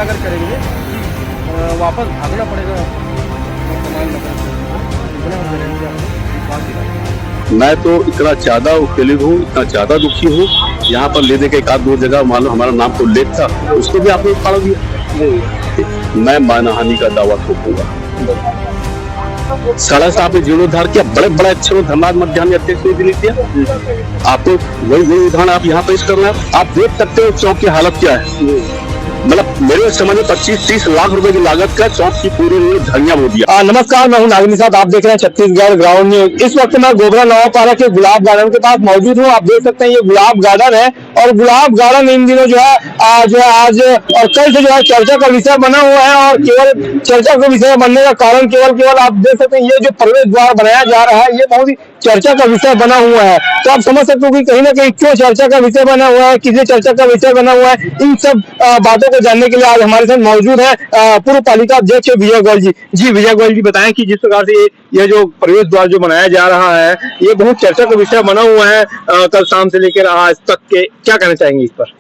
अगर करेंगे वापस भागना पड़ेगा वर्तमान नगर से। इतना गारंटी आपको विश्वास दिलाता। मैं तो इतना ज्यादा उकेलित हूँ, इतना ज्यादा दुखी हूँ। यहाँ पर लेने के एक आध दो जगह मान लो हमारा नाम तो उल्लेख था, उसको भी आपने उखाड़ दिया। मैं मानहानि का दावा ठोकूंगा। सड़क से आपने जीर्णोद्धार किया, बड़े बड़े अक्षरों धर्माद मध्यान्ह अध्यक्ष ने दिल्ली किया। आपको वही उदाहरण आप यहाँ पेश करना है। आप देख सकते हो चौक की हालत क्या है। मतलब मेरे समझ में 25-30 लाख रुपए की लागत का चौक की पूरी धनिया हो दिया। नमस्कार, मैं हूं नागरिक साहब, आप देख रहे हैं छत्तीसगढ़ ग्राउंड न्यूज। इस वक्त मैं गोबरा नवापारा के गुलाब गार्डन के पास मौजूद हूं। आप देख सकते हैं ये गुलाब गार्डन है और गुलाब गार्डन इन दिनों जो है आज और कल से जो है चर्चा का विषय बना हुआ है। और केवल चर्चा का विषय बनने का कारण केवल आप देख सकते हैं ये जो प्रवेश द्वार बनाया जा रहा है ये बहुत ही चर्चा का विषय बना हुआ है। तो आप समझ सकते हो कि कहीं ना कहीं क्यों चर्चा का विषय बना हुआ है, किसी चर्चा का विषय बना हुआ है। इन सब बातों को जानने के लिए आज हमारे साथ मौजूद है पूर्व पालिका अध्यक्ष विजय गोयल जी। जी विजय गोयल जी, बताएं कि जिस प्रकार से ये जो प्रवेश द्वार जो बनाया जा रहा है ये बहुत चर्चा का विषय बना हुआ है कल शाम से लेकर आज तक के, क्या कहना चाहेंगे इस पर?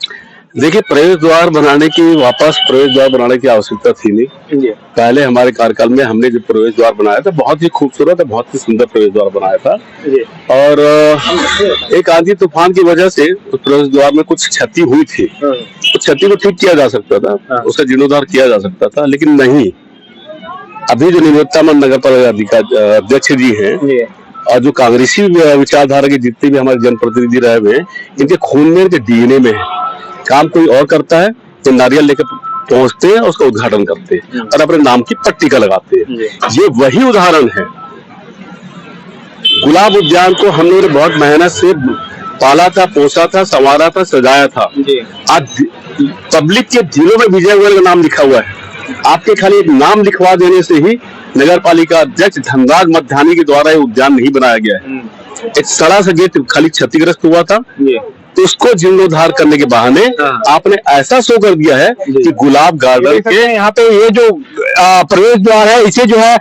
देखिए, प्रवेश द्वार बनाने की वापस प्रवेश द्वार बनाने की आवश्यकता थी नहीं। पहले हमारे कार्यकाल में हमने जो प्रवेश द्वार बनाया था बहुत ही खूबसूरत, बहुत ही सुंदर प्रवेश द्वार बनाया था। और एक आंधी तूफान की वजह से उस प्रवेश द्वार में कुछ क्षति हुई थी। तो क्षति को ठीक किया जा सकता था, उसका जीर्णोद्धार किया जा सकता था, लेकिन नहीं। अभी जो निवृत्तानंद नगर पालिका अध्यक्ष जी हैं और जो कांग्रेसी विचारधारा के जितने भी हमारे जनप्रतिनिधि रहे हुए हैं, इनके खून में, इनके डीएनए में है। काम कोई और करता है तो नारियल लेकर पहुंचते हैं, उसका उद्घाटन करते हैं और अपने नाम की पट्टिका लगाते हैं। ये वही उदाहरण है। गुलाब उद्यान को हम लोगों ने बहुत मेहनत से पाला था, पोसा था, संवारा था, सजाया था। आज पब्लिक के दिलों में विजय गोयल का नाम लिखा हुआ है। आपके खाली एक नाम लिखवा देने से ही नगर पालिका अध्यक्ष धनराज मध्यान्ही के द्वारा ये उद्यान नहीं बनाया गया है। एक सड़ा सा गेट खाली क्षतिग्रस्त हुआ था, तो उसको जीर्णोद्धार करने के बहाने आपने ऐसा शो कर दिया है कि गुलाब गार्डन के यहाँ पे ये जो प्रवेश द्वार है इसे जो है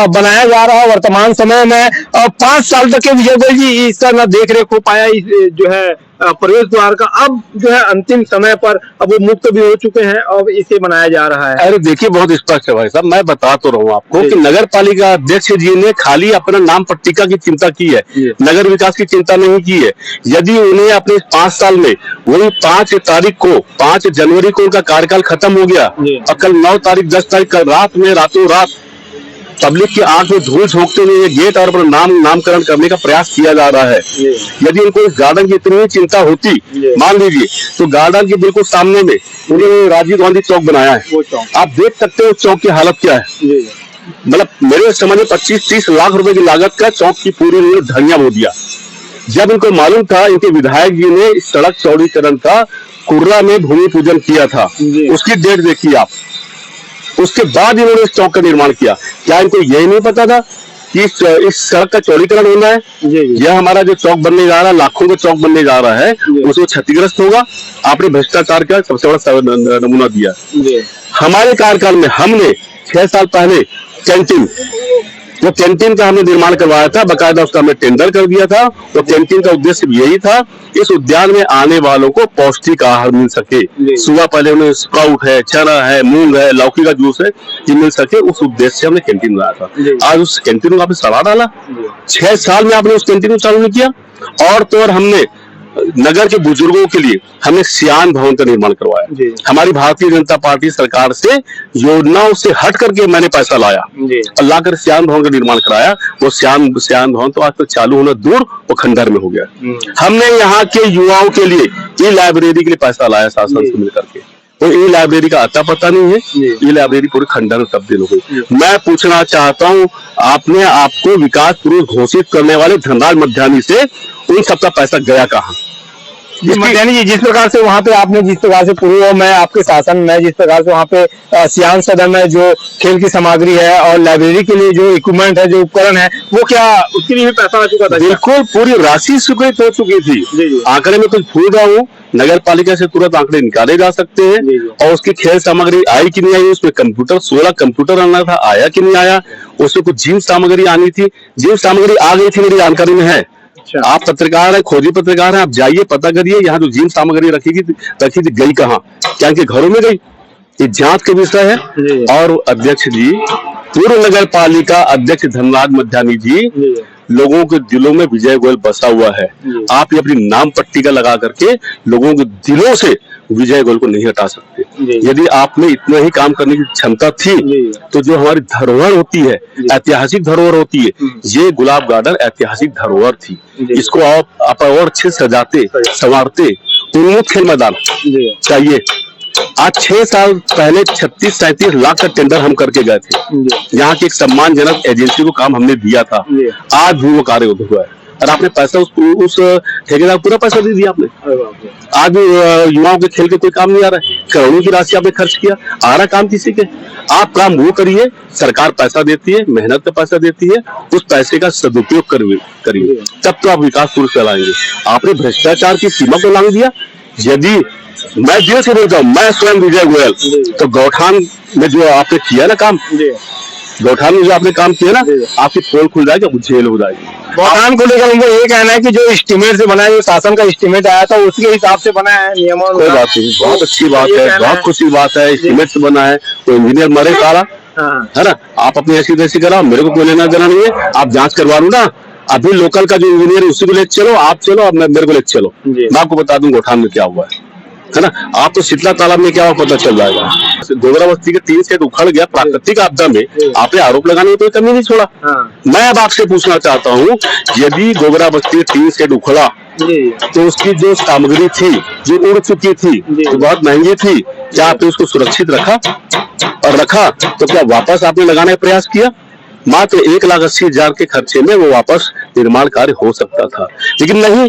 बनाया जा रहा है वर्तमान समय में। 5 साल तक के विजय गोयल जी इसका न देख रेख हो पाया जो है प्रवेश द्वार का। अब जो है अंतिम समय पर अब वो मुक्त भी हो चुके हैं, अब इसे बनाया जा रहा है। अरे देखिए, बहुत स्पष्ट है भाई साहब, मैं बता तो रहा हूँ आपको कि नगर पालिका अध्यक्ष जी ने खाली अपना नाम पट्टिका की चिंता की है, नगर विकास की चिंता नहीं की है। यदि उन्हें अपने 5 साल में वही 5 जनवरी को उनका कार्यकाल खत्म हो गया और कल 9 तारीख 10 तारीख कल रात में रातों रात पब्लिक की आंख में धूल झोंकते हुए ये गेट और अपना नामकरण करने का प्रयास किया जा रहा है। यदि उनको इस गार्डन की इतनी चिंता होती, मान लीजिए, तो गार्डन के बिल्कुल सामने में उन्होंने राजीव गांधी चौक बनाया है। आप देख सकते हो चौक की हालत क्या है। मतलब मेरे समझ में 25-30 लाख रुपए की लागत का चौक की पूरी उन्होंने धनिया बो दिया। जब इनको मालूम था, इनके विधायक जी ने इस सड़क चौड़ीकरण का कुर्रा में भूमि पूजन किया था, उसकी डेट देखिए आप। उसके बाद इन्होंने इस चौक का निर्माण किया। क्या इनको यही नहीं पता था कि इस सड़क का चौड़ीकरण होना है? यह हमारा जो चौक बनने जा रहा है, लाखों का चौक बनने जा रहा है, उसको क्षतिग्रस्त होगा। आपने भ्रष्टाचार का सबसे बड़ा नमूना दिया। हमारे कार्यकाल में हमने 6 साल पहले कैंटीन का हमने निर्माण करवाया था, बकायदा उसका हमने टेंडर कर दिया था। तो कैंटीन का उद्देश्य यही था, इस उद्यान में आने वालों को पौष्टिक आहार मिल सके। सुबह पहले उन्हें स्प्राउट है, चना है, मूंग है, लौकी का जूस है, ये मिल सके, उस उद्देश्य से हमने कैंटीन बनाया था। आज उस कैंटीन को आपने सड़ा डाला। 6 साल में आपने उस कैंटीन को चालू नहीं किया। और तो और हमने नगर के बुजुर्गों के लिए हमने सियान भवन का निर्माण करवाया। हमारी भारतीय जनता पार्टी सरकार से योजनाओं से हट करके मैंने पैसा लाया और लाकर सियान भवन का निर्माण कराया। वो सियान भवन तो आज तक चालू होना दूर, वो खंडहर में हो गया। हमने यहाँ के युवाओं के लिए ई लाइब्रेरी के लिए पैसा लाया शासन से मिलकर के। तो ई लाइब्रेरी का आता पता नहीं है, ई लाइब्रेरी पूरी खंडहर में तब्दील हो गई। मैं पूछना चाहता हूँ, आपने आपको विकास पुरुष घोषित करने वाले धनराज मध्यान्ही से उन सबका पैसा गया कहाँ? मध्यान्ही जी, जिस प्रकार से वहाँ पे आपने जिस प्रकार से पूर्व में आपके शासन में जिस प्रकार से वहाँ पे सियान सदन में जो खेल की सामग्री है और लाइब्रेरी के लिए जो इक्विपमेंट है, जो उपकरण है, वो क्या उसके लिए भी पैसा आ चुका था? बिल्कुल, पूरी राशि स्वीकृत हो चुकी थी। आंकड़े में कुछ भूल रहा हूँ, नगर पालिका से तुरंत आंकड़े निकाले जा सकते हैं। और उसकी खेल सामग्री आई कि नहीं आई, उसमें कंप्यूटर 16 कंप्यूटर आना था, आया कि नहीं आया। उसमें कुछ जिम सामग्री आनी थी, जिम सामग्री आ गई थी, मेरी जानकारी में है। आप पत्रकार हैं, खोजी पत्रकार हैं, आप जाइए पता करिए यहाँ जो जिम सामग्री रखी थी गई कहाँ? क्या इनके घरों में गई? ये जांच का विषय है। और अध्यक्ष जी, पूर्व नगर पालिका अध्यक्ष धनराज मध्यानी जी, लोगों के दिलों में विजय गोयल बसा हुआ है। आप ये अपनी नाम पट्टिका लगा करके लोगों के दिलों से विजय गोयल को नहीं हटा सकते। यदि आप में इतना ही काम करने की क्षमता थी तो जो हमारी धरोहर होती है, ऐतिहासिक धरोहर होती है, ये गुलाब गार्डन ऐतिहासिक धरोहर थी। इसको आप और अच्छे सजाते संवारते। उन्मुक्त खेल मैदान चाहिए। आज 6 साल पहले 36-37 लाख का टेंडर हम करके गए थे। यहाँ की एक सम्मानजनक एजेंसी को काम हमने दिया था। आज भी वो कार्य हुआ है और आपने पैसा उस ठेकेदार पूरा पैसा दे दिया आपने। आज भी युवाओं के खेल के कोई काम नहीं आ रहा है। करोड़ों की राशि आपने खर्च किया, आ रहा काम किसी के। आप काम वो करिए, सरकार पैसा देती है, मेहनत का पैसा देती है, उस पैसे का सदुपयोग करिए, तब तो आप विकास पुरुष चलाएंगे। आपने भ्रष्टाचार की सीमा को लांघ दिया। यदि मैं दिल से बोलता हूँ, मैं स्वयं विजय गोयल, तो गौठान में जो आपने किया ना काम, गौठान में जो आपने काम किया ना, आपकी पोल खुल जाएगी, आपको जेल हो जाएगी। गौठान को लेकर उनको ये कहना है कि जो एस्टीमेट से बना है, जो शासन का एस्टीमेट आया था उसके हिसाब से बना है नियम। कोई बात नहीं, बहुत अच्छी बात है, बहुत खुशी बात है। एस्टीमेट से बना है, तो इंजीनियर मरे सारा है ना। आप अपनी ऐसी तैसी कराओ, मेरे को कोई लेना देना नहीं है। आप जांच करवा लो ना, अभी लोकल का जो इंजीनियर है उसी को ले चलो, आप चलो, अब मेरे को ले चलो, मैं आपको बता दूं गौठान में क्या हुआ है ना। आप तो शीतला तालाब में क्या हुआ पता चल जाएगा। गोबरा बस्ती के 3 सेट उखड़ गया प्राकृतिक आपदा में, आपने आरोप लगाने में कोई कमी नहीं छोड़ा। मैं अब आपसे पूछना चाहता हूँ, यदि गोबरा बस्ती के 3 सेट उखड़ा तो उसकी जो सामग्री थी, जो उड़ चुकी थी, जो बहुत महंगी थी, क्या आपने उसको सुरक्षित रखा? और रखा तो क्या वापस आपने लगाने का प्रयास किया? मात्र 1,80,000 के खर्चे में वो वापस निर्माण कार्य हो सकता था, लेकिन नहीं।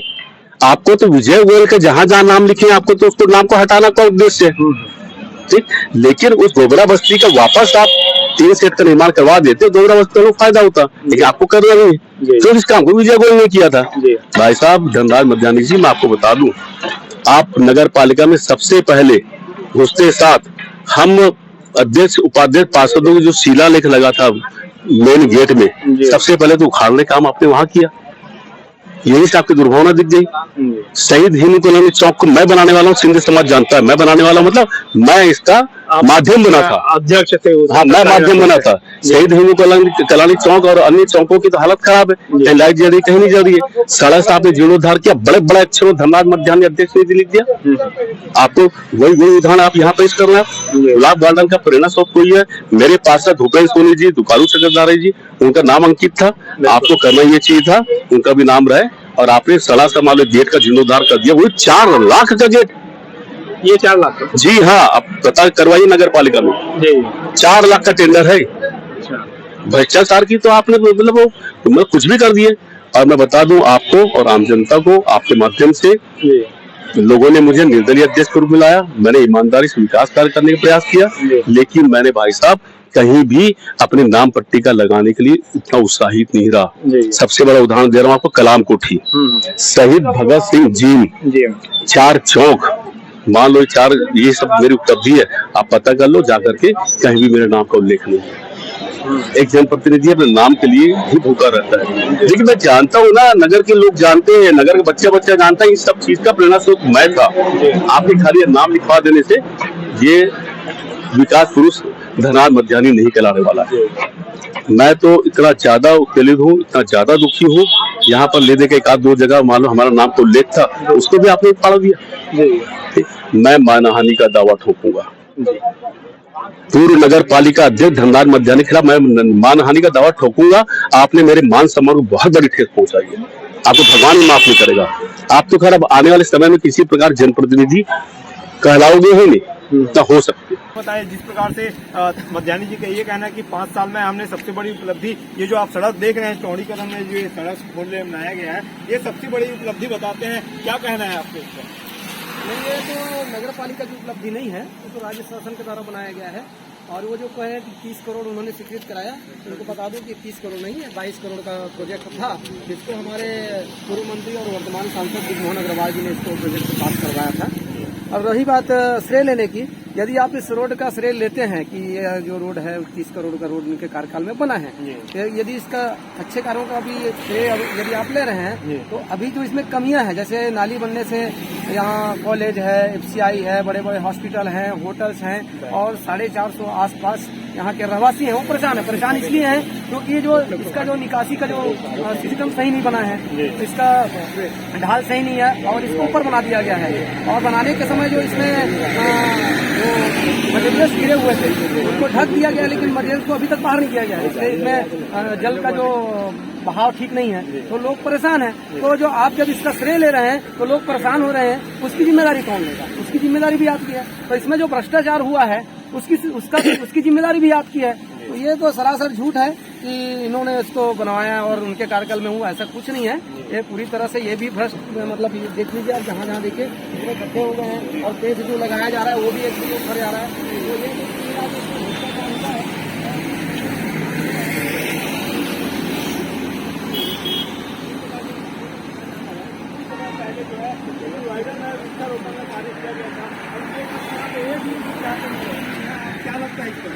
आपको तो विजय गोयल के जहां जहां नाम लिखे, आपको तो उसको नाम को हटाना का उद्देश्य है, ठीक। लेकिन उस गोबरा बस्ती का वापस आप 3 सेट का निर्माण करवा देते, गोबरा बस्ती को फायदा होता, लेकिन आपको करना नहीं। तो इस काम को विजय गोयल ने किया था। भाई साहब धनराज मध्यानी जी, मैं आपको बता दूं, आप नगर पालिका में सबसे पहले घुसते साथ हम अध्यक्ष उपाध्यक्ष पार्षदों की जो शिलालेख लगा था मेन गेट में, सबसे पहले तो उखाड़ने काम आपने वहां किया। यही से आपकी दुर्भावना दिख गई। शहीद हिंदू कॉलोनी चौक को मैं बनाने वाला हूँ, सिंधी समाज जानता है। मैं बनाने वाला मतलब मैं इसका माध्यम बना था, अध्यक्ष थे। हाँ, मैं माध्यम बना था। शहीद हिंदू कॉलोनी चौक और अन्य चौकों की तो हालत खराब है, कहीं लाइट जल रही, कहीं नहीं जल रही है। सड़क से आपने जीर्णोद्धार किया, बड़े बड़े अक्षरों धनराज मध्यानी अध्यक्ष ने लिख दिया। आपको वही उदाहरण आप यहाँ पेश कर रहे हैं। गुलाब गार्डन का प्रेरणा स्रोत कोई है, मेरे पास भूपेन्द्र सोनी जी, दुकारू चक्रधारी जी, उनका नाम अंकित था। आपको करना ये चाहिए था, उनका भी नाम रहे। और आपने सड़ा समाल गेट का जीर्णोद्धार कर दिया, वही 4 लाख का गेट। ये 4 लाख? जी हाँ, अब पता करवाइए नगर पालिका में। 4 लाख का टेंडर है। भ्रष्टाचार की तो आपने मतलब कुछ भी कर दिए। और मैं बता दूं आपको और आम जनता को, आपके माध्यम से, लोगों ने मुझे निर्दलीय अध्यक्ष के रूप में लाया। मैंने ईमानदारी से विकास कार्य करने का प्रयास किया, लेकिन मैंने भाई साहब कहीं भी अपने नाम पट्टिका लगाने के लिए इतना उत्साहित नहीं रहा। सबसे बड़ा उदाहरण दे रहा हूँ आपको, कलाम कोठी, शहीद भगत सिंह जी, 4 चौक, मान लो 4, ये सब मेरी उपलब्धि है। आप पता कर लो जाकर के, कहीं भी मेरे नाम का उल्लेख नहीं है। एक जनप्रतिनिधि अपने नाम के लिए ही भूखा रहता है। लेकिन मैं जानता हूँ ना, नगर के लोग जानते हैं, नगर के बच्चा जानता है, इस सब चीज का प्रेरणा स्रोत मैं था। आपके खाली नाम लिखवा देने से ये विकास पुरुष धनराज मध्यानी नहीं कहलाने वाला है। मैं तो इतना ज्यादा उत्पीड़ित हूँ, इतना ज्यादा दुखी हूँ। यहाँ पर ले दे के 1-2 जगह मान लो हमारा नाम का उल्लेख था, उसको भी आपने फाड़ दिया। मैं मानहानि का दावा ठोकूंगा। पूर्व नगर पालिका अध्यक्ष धनराज मध्यानी के खिलाफ मैं मानहानि का दावा ठोकूंगा। आपने मेरे मान सम्मान को बहुत बड़ी ठेस पहुंचाई है, आपको भगवान भी माफ नहीं करेगा। आप तो खैर अब आने वाले समय में किसी प्रकार जनप्रतिनिधि कहलाओगे ही नहीं, ना हो सकते। बताइए, जिस प्रकार से मध्यानी जी का ये कहना है कि 5 साल में हमने सबसे बड़ी उपलब्धि, ये जो आप सड़क देख रहे हैं चौड़ीकरण में, जो ये सड़क फोर लेन बनाया गया है, ये सबसे बड़ी उपलब्धि बताते हैं। क्या कहना है आपके इस पर? ये तो नगर पालिका की उपलब्धि नहीं है, ये तो राज्य शासन के द्वारा बनाया गया है। और वो जो कहे कि 30 करोड़ उन्होंने स्वीकृत कराया, उनको बता दूं कि 30 करोड़ नहीं है, 22 करोड़ का प्रोजेक्ट था, जिसको हमारे पूर्व मंत्री और वर्तमान सांसद ब्रिजमोहन अग्रवाल जी ने इसको प्रोजेक्ट पास करवाया था। और रही बात श्रेय लेने की, यदि आप इस रोड का श्रेय लेते हैं कि ये जो रोड है 30 करोड़ का रोड उनके कार्यकाल में बना है, तो यदि इसका अच्छे कार्यों का भी श्रेय यदि आप ले रहे हैं तो अभी जो इसमें कमियां हैं, जैसे नाली बनने से यहाँ कॉलेज है, FCI है, बड़े बड़े हॉस्पिटल हैं, होटल्स हैं और 450 आसपास यहाँ के रहवासी हैं वो परेशान इसलिए हैं क्योंकि ये जो इसका जो निकासी का जो सिस्टम सही नहीं बना है, इसका ढाल सही नहीं है और इसको ऊपर बना दिया गया है। और बनाने के समय जो इसमें मटेरियल्स गिरे हुए थे उनको ढक दिया गया, लेकिन मटेरियल को अभी तक बाहर नहीं किया गया है, इसलिए इसमें जल का जो बहाव ठीक नहीं है तो लोग परेशान हैं। तो जो आप जब इसका श्रेय ले रहे हैं तो लोग परेशान हो रहे हैं, उसकी जिम्मेदारी कौन लेगा? उसकी जिम्मेदारी भी आपकी है। तो इसमें जो भ्रष्टाचार हुआ है उसकी जिम्मेदारी भी आपकी है। तो ये तो सरासर झूठ है कि इन्होंने इसको बनवाया और उनके कार्यकाल में हुआ, ऐसा कुछ नहीं है। ये पूरी तरह से ये भी भ्रष्ट, मतलब ये देख लीजिए आप, जहाँ देखिए इतने इकट्ठे हो गए हैं और पेज जो लगाया जा रहा है वो भी एक ऊपर जा रहा है। तो ये क्या लगता है इसको?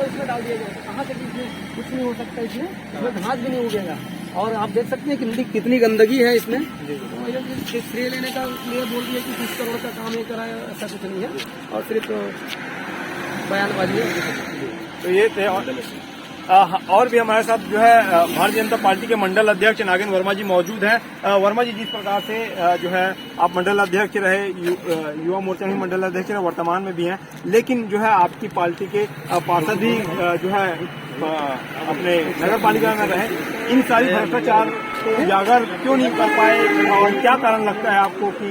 इसमें डाल दिया जाए, कहाँ से कुछ नहीं हो सकता, इसमें घास भी नहीं उगेगा। और आप देख सकते हैं कि कितनी गंदगी है इसमें। श्रेय लेने का लिए बोल दिया कि 30 करोड़ का काम ये कराया, ऐसा कुछ नहीं है और सिर्फ बयानबाजी है। तो ये थे और भी हमारे साथ जो है भारतीय जनता पार्टी के मंडल अध्यक्ष नागेंद्र वर्मा जी मौजूद हैं। वर्मा जी, जिस प्रकार से जो है आप मंडल अध्यक्ष रहे, युवा मोर्चा में मंडल अध्यक्ष रहे, वर्तमान में भी हैं, लेकिन जो है आपकी पार्टी के पार्षद भी जो है अपने नगर पालिका में रहे, इन सारी भ्रष्टाचार को उजागर क्यों नहीं कर पाए और क्या कारण लगता है आपको कि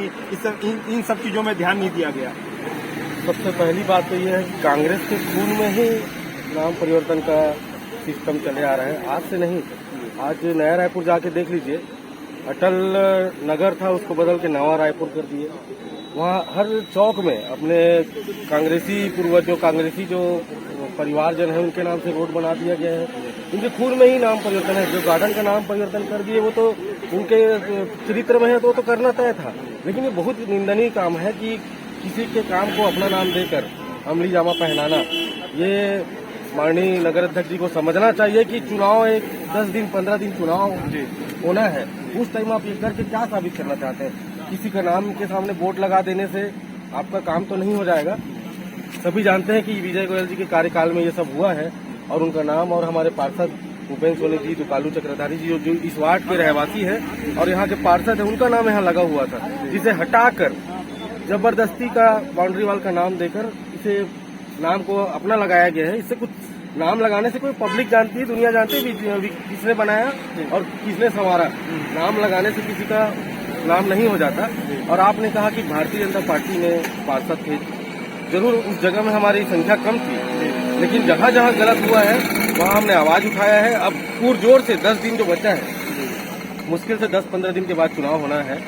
इन सब चीजों में ध्यान नहीं दिया गया? सबसे पहली बात तो यह है कि कांग्रेस के खून में ही नाम परिवर्तन का सिस्टम चले आ रहा है, आज से नहीं। आज नया रायपुर जाके देख लीजिए, अटल नगर था उसको बदल के नवा रायपुर कर दिए। वहाँ हर चौक में अपने कांग्रेसी पूर्वजों, कांग्रेसी जो परिवारजन है उनके नाम से रोड बना दिया गया है। उनके खून में ही नाम परिवर्तन है। जो गार्डन का नाम परिवर्तन कर दिए वो तो उनके चरित्र में है तो करना तय था, लेकिन ये बहुत निंदनीय काम है कि किसी के काम को अपना नाम देकर अमली जामा पहनाना। ये माननीय नगर अध्यक्ष जी को समझना चाहिए कि चुनाव एक 10 दिन 15 दिन चुनाव होना है, उस टाइम आप ये करके क्या साबित करना चाहते हैं? किसी का नाम के सामने बोर्ड लगा देने से आपका काम तो नहीं हो जाएगा। सभी जानते हैं कि विजय गोयल जी के कार्यकाल में ये सब हुआ है और उनका नाम, और हमारे पार्षद भूपेन्द्र सोनी जी, दुकालू चक्रधारी जी जो इस वार्ड के रहवासी है और यहाँ के पार्षद है, उनका नाम यहाँ लगा हुआ था, जिसे हटाकर जबरदस्ती का बाउंड्री वाल का नाम देकर इसे नाम को अपना लगाया गया है। इससे कुछ नाम लगाने से कोई पब्लिक जानती है, दुनिया जानती है किसने बनाया और किसने संवारा। नाम लगाने से किसी का नाम नहीं हो जाता। और आपने कहा कि भारतीय जनता पार्टी में पार्षद थे, जरूर उस जगह में हमारी संख्या कम थी, लेकिन जहाँ जहाँ गलत हुआ है वहाँ हमने आवाज उठाया है। अब पुरजोर से 10 दिन जो बचा है, मुश्किल से 10-15 दिन के बाद चुनाव होना है,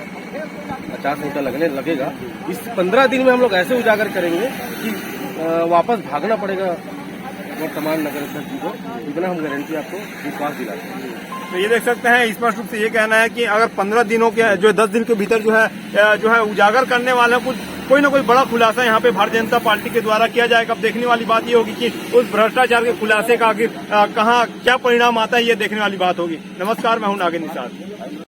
आचार संहिता लगने लगेगा। इस 15 दिन में हम लोग ऐसे उजागर करेंगे कि वापस भागना पड़ेगा वर्तमान नगर अध्यक्ष जी को, इतना हम गारंटी आपको विश्वास दिलाते हैं। तो ये देख सकते हैं, स्पष्ट रूप से ये कहना है कि अगर 15 दिनों के जो 10 दिन के भीतर जो है उजागर करने वाले कुछ कोई ना कोई बड़ा खुलासा यहाँ पे भारतीय जनता पार्टी के द्वारा किया जाएगा। अब देखने वाली बात ये होगी कि उस भ्रष्टाचार के खुलासे का आखिर कहाँ क्या परिणाम आता है, ये देखने वाली बात होगी। नमस्कार, मैं हूँ नागेंद्र निषाद।